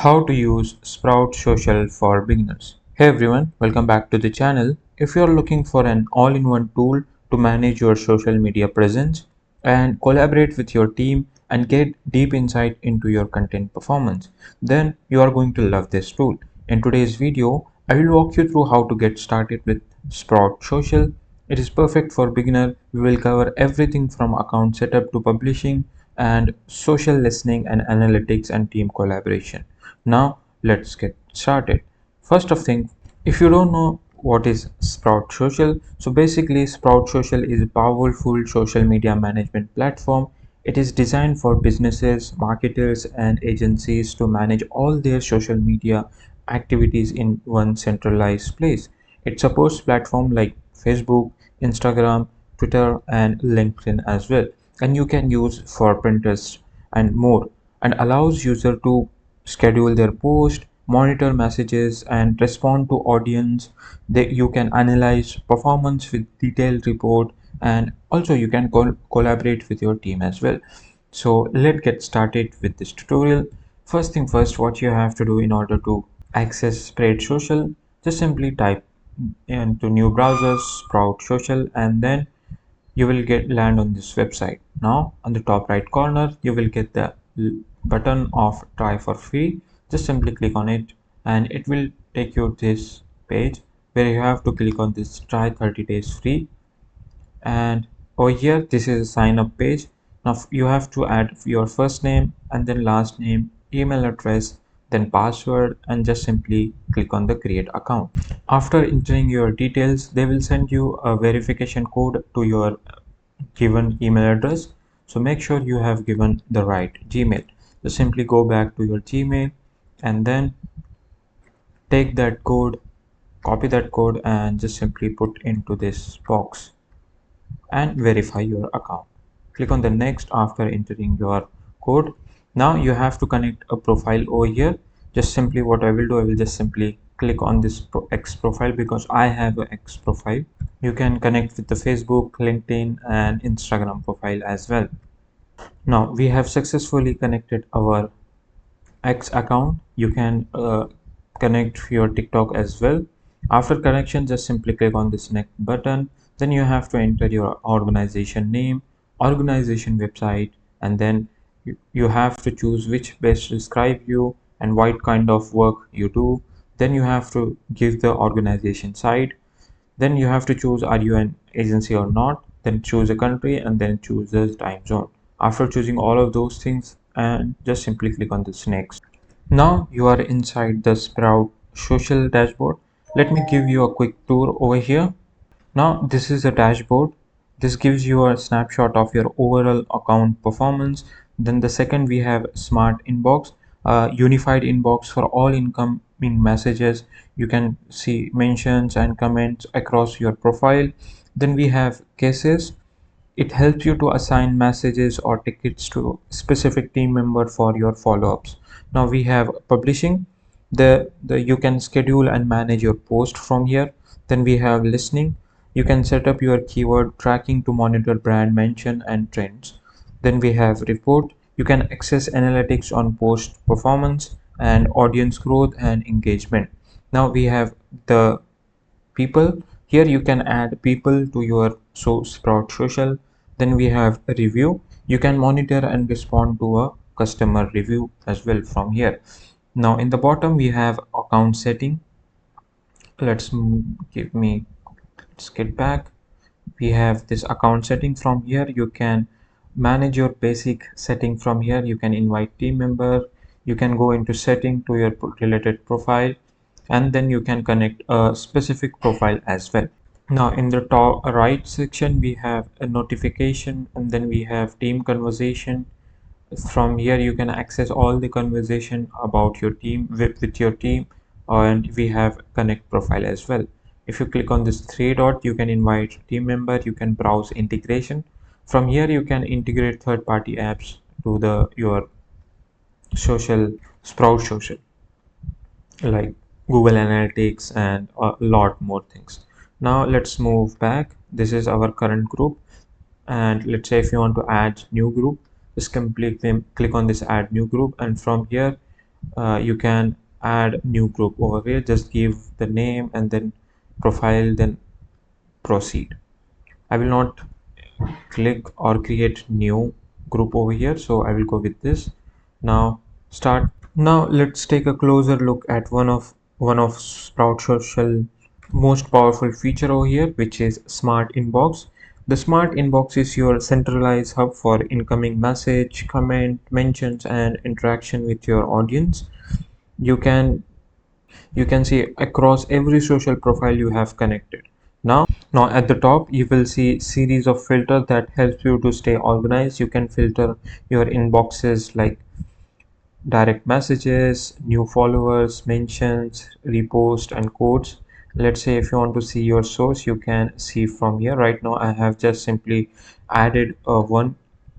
How to use Sprout Social for beginners. Hey everyone, welcome back to the channel. If you're looking for an all-in-one tool to manage your social media presence and collaborate with your team and get deep insight into your content performance, then you are going to love this tool. In today's video, I will walk you through how to get started with Sprout Social. It is perfect for beginner. We will cover everything from account setup to publishing and social listening and analytics and team collaboration. Now let's get started. First of thing, if you don't know what is Sprout Social, so basically Sprout Social is a powerful social media management platform. It is designed for businesses, marketers and agencies to manage all their social media activities in one centralized place. It supports platforms like Facebook, Instagram, Twitter and LinkedIn as well. And you can use for Pinterest and more, and allows user to schedule their post, monitor messages and respond to audience. You can analyze performance with detailed report, and also you can collaborate with your team as well. So let's get started with this tutorial. First thing first, what you have to do in order to access Sprout Social, just simply type into new browsers Sprout Social, and then you will get land on this website. Now on the top right corner you will get the button of try for free. Just simply click on it and it will take you this page where you have to click on this try 30 days free, and over here this is a sign up page. Now you have to add your first name and then last name, email address, then password, and just simply click on the create account. After entering your details, they will send you a verification code to your given email address. So make sure you have given the right Gmail. So simply go back to your Gmail and then take that code, copy that code, and just simply put into this box and verify your account. Click on the next after entering your code. Now you have to connect a profile over here. Just simply what I will do, I will just simply click on this X profile because I have an X profile. You can connect with the Facebook, LinkedIn and Instagram profile as well. Now we have successfully connected our X account. You can connect your TikTok as well. After connection, just simply click on this next button. Then you have to enter your organization name, organization website, and then you have to choose which best describe you and what kind of work you do. Then you have to give the organization site. Then you have to choose are you an agency or not, then choose a country and then choose the time zone. After choosing all of those things, and just simply click on this next. Now you are inside the Sprout social dashboard. Let me give you a quick tour over here. Now this is a dashboard. This gives you a snapshot of your overall account performance. Then the second we have smart inbox, unified inbox for all incoming messages. You can see mentions and comments across your profile. Then we have cases. It helps you to assign messages or tickets to specific team member for your follow-ups. Now we have publishing. The you can schedule and manage your post from here. Then we have listening. You can set up your keyword tracking to monitor brand mention and trends. Then we have report. You can access analytics on post performance and audience growth and engagement. Now we have the people. Here you can add people to your Sprout social. Then we have a review. You can monitor and respond to a customer review as well from here. Now in the bottom we have account setting. Let's give me let's get back. We have this account setting. From here you can manage your basic setting. From here you can invite team member, you can go into setting to your related profile, and then you can connect a specific profile as well. Now in the top right section we have a notification, and then we have team conversation. From here you can access all the conversation about your team with your team, and we have connect profile as well. If you click on this three dot, you can invite team member, you can browse integration. From here you can integrate third-party apps to the your social Sprout social, like Google Analytics and a lot more things. Now let's move back. This is our current group, and let's say if you want to add new group, just click on this add new group, and from here you can add new group over here. Just give the name and then profile, then proceed. I will not click or create new group over here, so I will go with this. Now start. Now let's take a closer look at one of Sprout Social most powerful feature over here, which is Smart Inbox. The Smart Inbox is your centralized hub for incoming message, comment, mentions, and interaction with your audience. You can see across every social profile you have connected. Now at the top you will see series of filters that helps you to stay organized. You can filter your inboxes like direct messages, new followers, mentions, repost, and quotes. Let's say if you want to see your source, you can see from here. Right now I have just simply added one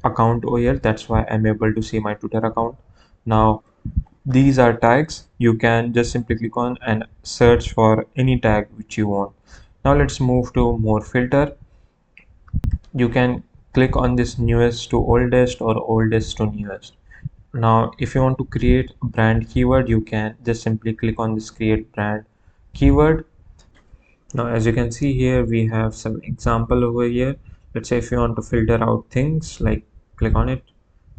account over here, that's why I'm able to see my Twitter account. Now these are tags. You can just simply click on and search for any tag which you want. Now let's move to more filter. You can click on this newest to oldest or oldest to newest. Now if you want to create a brand keyword, you can just simply click on this create brand keyword. Now as you can see here, we have some example over here. Let's say if you want to filter out things, like click on it,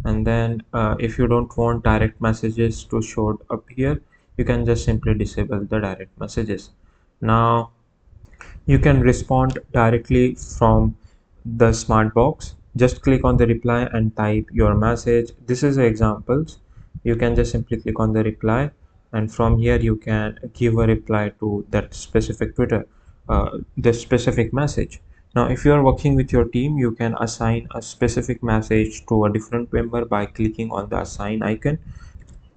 and then if you don't want direct messages to show up here, you can just simply disable the direct messages. Now you can respond directly from the smart box. Just click on the reply and type your message. This is the examples. You can just simply click on the reply, and from here you can give a reply to that specific Twitter, the specific message. Now if you are working with your team, you can assign a specific message to a different member by clicking on the assign icon.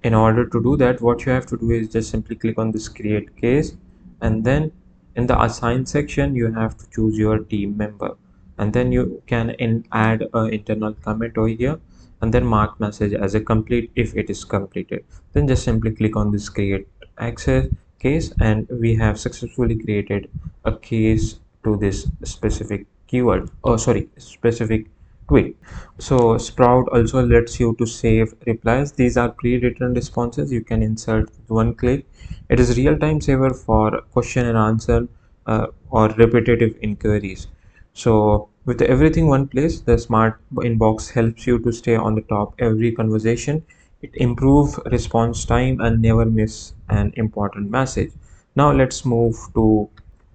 In order to do that, what you have to do is just simply click on this create case, and then in the assign section you have to choose your team member, and then you can add an internal comment over here, and then mark message as a complete if it is completed. Then just simply click on this create access case, and we have successfully created a case to this specific keyword, oh sorry, specific tweet. So Sprout also lets you to save replies. These are pre-written responses you can insert with one click. It is real-time saver for question and answer or repetitive inquiries. So with everything one place, the smart inbox helps you to stay on the top every conversation. It improves response time and never miss an important message. Now let's move to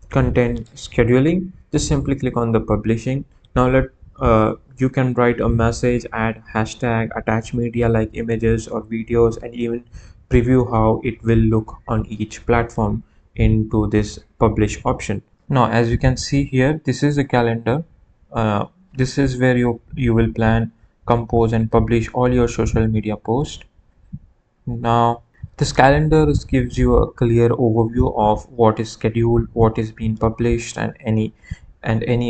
content scheduling. Just simply click on the publishing. Now you can write a message, add hashtag, attach media like images or videos, and even preview how it will look on each platform into this publish option. Now as you can see here, this is a calendar. This is where you will plan, compose, and publish all your social media posts. Now, this calendar gives you a clear overview of what is scheduled, what is being published, and any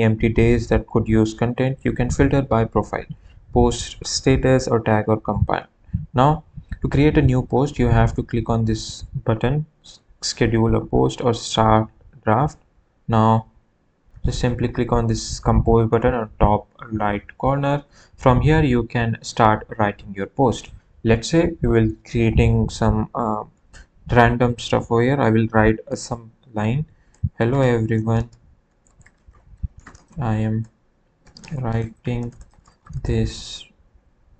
empty days that could use content. You can filter by profile, post status, or tag or combine. Now, to create a new post, you have to click on this button, schedule a post or start draft. Now, just simply click on this compose button on top right corner. From here you can start writing your post. Let's say we will creating some random stuff over here. I will write some line. Hello everyone, I am writing this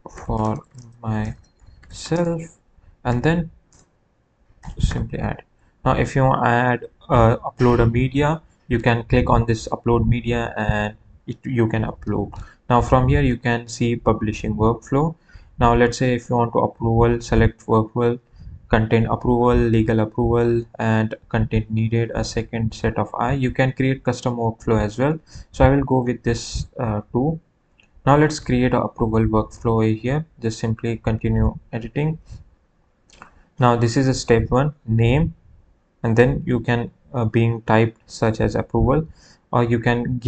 for myself, and then simply add. Now if you add upload a media, you can click on this upload media, and you can upload. Now from here you can see publishing workflow. Now let's say if you want to approval, select workflow, content approval, legal approval, and content needed a second set of eye. You can create custom workflow as well, so I will go with this too. Now let's create a approval workflow here. Just simply continue editing. Now this is a step one, name, and then you can being typed such as approval, or you can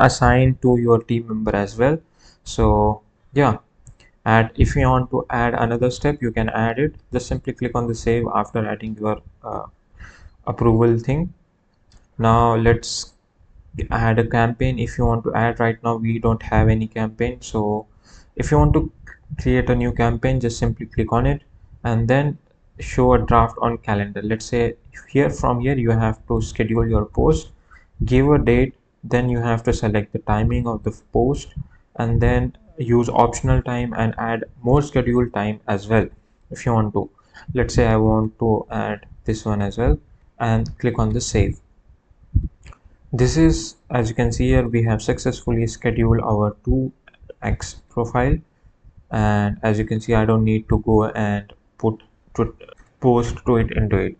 assign to your team member as well. So yeah, add. If you want to add another step, you can add it. Just simply click on the save after adding your approval thing. Now let's add a campaign. If you want to add, right now we don't have any campaign, so if you want to create a new campaign, just simply click on it. and then show a draft on calendar. Let's say here, from here you have to schedule your post, give a date, then you have to select the timing of the post, and then use optional time and add more scheduled time as well if you want to. Let's say I want to add this one as well, and click on the save. This is, as you can see here, we have successfully scheduled our 2x profile, and as you can see, I don't need to go and put to post to it into it.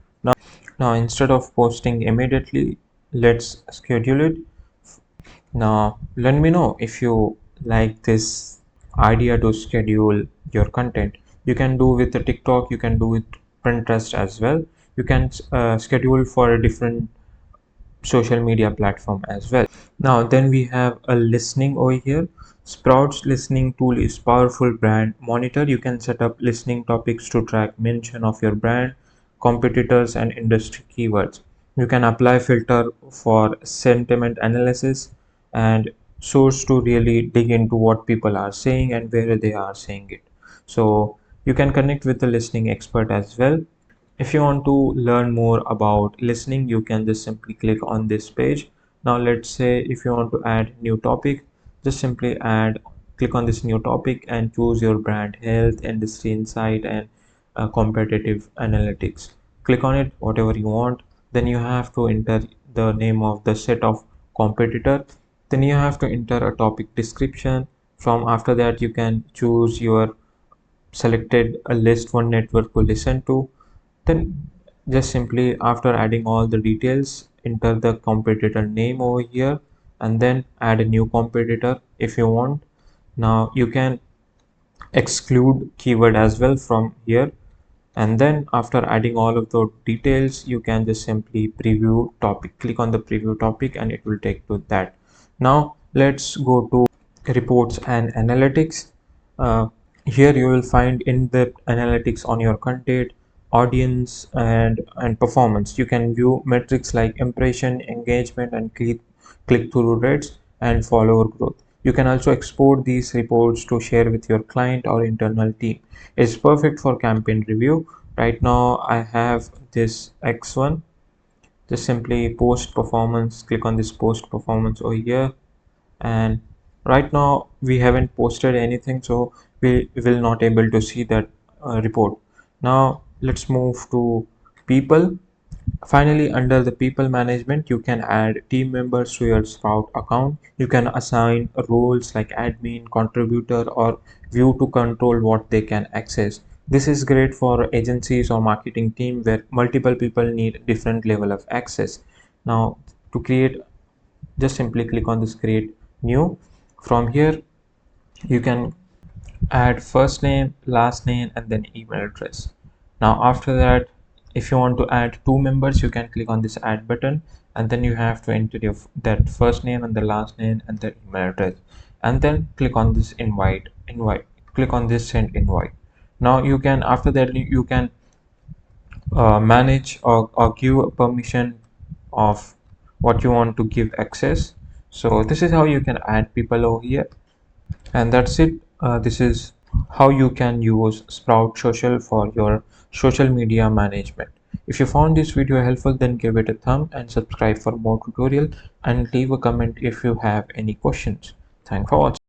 Now instead of posting immediately, let's schedule it. Now let me know if you like this idea to schedule your content. You can do with the TikTok, you can do with Pinterest as well. You can schedule for a different social media platform as well. Now then we have a listening over here. Sprout's listening tool is powerful brand monitor. You can set up listening topics to track mention of your brand, competitors and industry keywords. You can apply filter for sentiment analysis and source to really dig into what people are saying and where they are saying it. So you can connect with the listening expert as well. If you want to learn more about listening, you can just simply click on this page. Now let's say if you want to add new topic, just simply click on this new topic and choose your brand health, industry insight, and competitive analytics. Click on it, whatever you want. Then you have to enter the name of the set of competitor. Then you have to enter a topic description. From after that, you can choose your selected a list one network to listen to. Then just simply after adding all the details, enter the competitor name over here and then add a new competitor if you want. Now you can exclude keyword as well from here, and then after adding all of the details you can just simply preview topic. Click on the preview topic and it will take to that. Now let's go to reports and analytics. uh, Here you will find in-depth analytics on your content, audience, and performance. You can view metrics like impression, engagement, and click-through rates and follower growth. You can also export these reports to share with your client or internal team. It's perfect for campaign review. Right now I have this X1. Just simply post performance, click on this post performance over here, and right now we haven't posted anything, so we will not able to see that report. Now let's move to people. Finally, under the people management, you can add team members to your Sprout account. You can assign roles like admin, contributor, or view to control what they can access. This is great for agencies or marketing team where multiple people need different level of access. Now to create, just simply click on this create new. From here you can add first name, last name, and then email address. Now after that, if you want to add two members, you can click on this add button, and then you have to enter that first name and the last name and the email address, and then click on this invite, click on this send invite. Now you can, after that you can manage or give a permission of what you want to give access. So this is how you can add people over here, and that's it. This is how you can use Sprout Social for your social media management. If you found this video helpful, then give it a thumb and subscribe for more tutorial, and leave a comment if you have any questions. Thanks for watching.